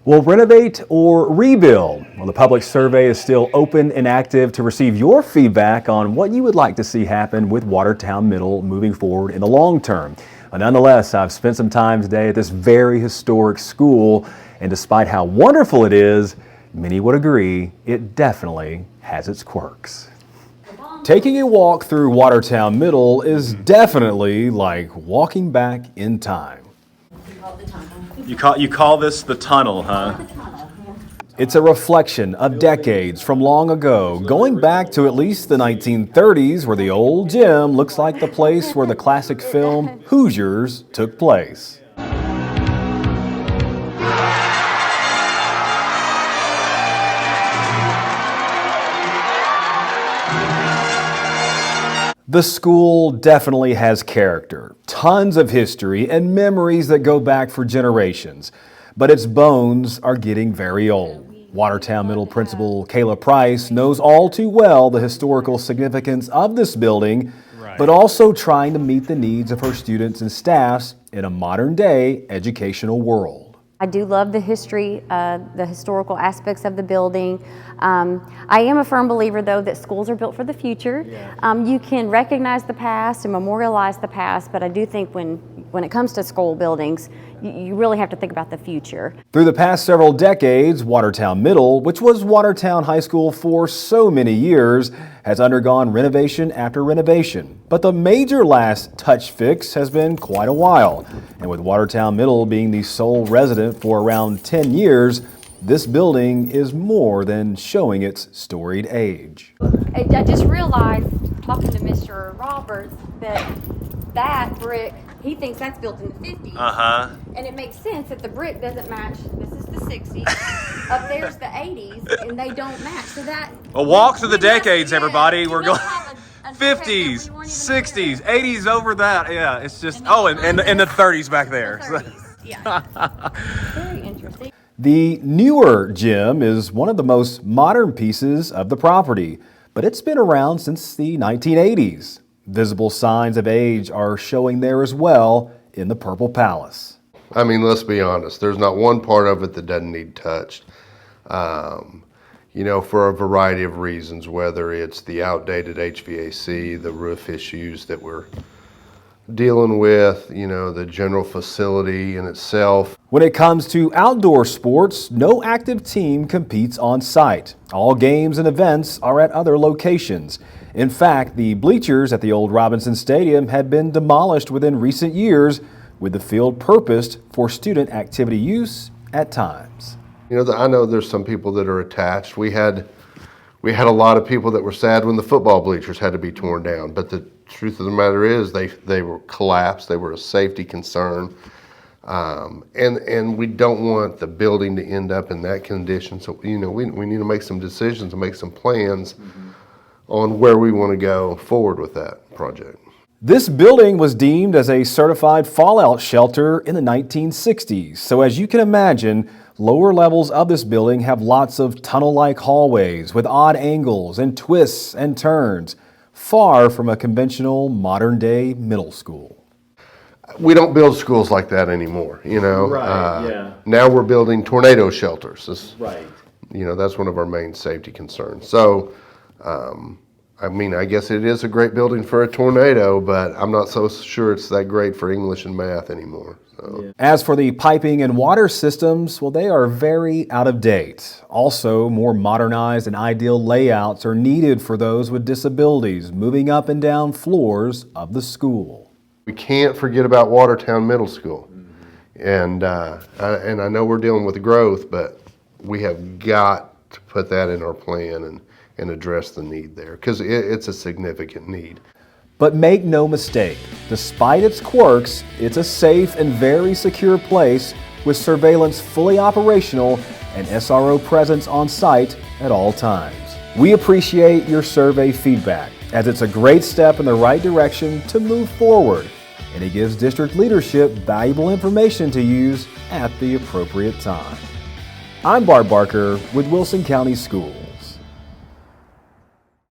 Well, renovate or rebuild? Well, the public survey is still open and active to receive your feedback on what you would like to see happen with Watertown Middle moving forward in the long term. Nonetheless, I've spent some time today at this very historic school, and despite how wonderful it is, many would agree it definitely has its quirks. Taking a walk through Watertown Middle is definitely like walking back in time. You call this the tunnel, huh? It's a reflection of decades from long ago, going back to at least the 1930s, where the old gym looks like the place where the classic film Hoosiers took place. The school definitely has character, tons of history, and memories that go back for generations. But its bones are getting very old. Watertown Middle Principal Kayla Price knows all too well the historical significance of this building, but also trying to meet the needs of her students and staffs in a modern-day educational world. I do love the history, the historical aspects of the building. I am a firm believer, though, that schools are built for the future. You can recognize the past and memorialize the past, but I do think when it comes to school buildings, you really have to think about the future. Through the past several decades, Watertown Middle, which was Watertown High School for so many years, has undergone renovation after renovation. But the major last touch fix has been quite a while. And with Watertown Middle being the sole resident for around 10 years, this building is more than showing its storied age. I just realized, talking to Mr. Roberts, that brick, he thinks that's built in the 50s. And it makes sense that the brick doesn't match. This is the 60s. Up there's the 80s, and they don't match. So that. A walk through the decades, everybody. We're going 50s, 60s, 80s over that. Yeah, it's just, and the 30s back there. Very interesting. The newer gym is one of the most modern pieces of the property, but it's been around since the 1980s. Visible signs of age are showing there as well in the Purple Palace. I mean, let's be honest, there's not one part of it that doesn't need touched. For a variety of reasons, whether it's the outdated HVAC, the roof issues that we're dealing with, the general facility in itself. When it comes to outdoor sports, no active team competes on site. All games and events are at other locations. In fact, the bleachers at the old Robinson Stadium had been demolished within recent years, with the field purposed for student activity use at times. I know there's some people that are attached. We had a lot of people that were sad when the football bleachers had to be torn down, but the truth of the matter is they were collapsed. They were a safety concern. And we don't want the building to end up in that condition. So, we need to make some decisions and make some plans on where we want to go forward with that project. This building was deemed as a certified fallout shelter in the 1960s. So as you can imagine, lower levels of this building have lots of tunnel-like hallways with odd angles and twists and turns, far from a conventional modern-day middle school. We don't build schools like that anymore, Now we're building tornado shelters. That's one of our main safety concerns. So, I guess it is a great building for a tornado, but I'm not so sure it's that great for English and math anymore. So. As for the piping and water systems, well, they are very out of date. Also, more modernized and ideal layouts are needed for those with disabilities moving up and down floors of the school. We can't forget about Watertown Middle School. And I know we're dealing with growth, but we have got to put that in our plan and address the need there, because it's a significant need. But make no mistake, despite its quirks, it's a safe and very secure place with surveillance fully operational and SRO presence on site at all times. We appreciate your survey feedback, as it's a great step in the right direction to move forward, and it gives district leadership valuable information to use at the appropriate time. I'm Bart Barker with Wilson County Schools.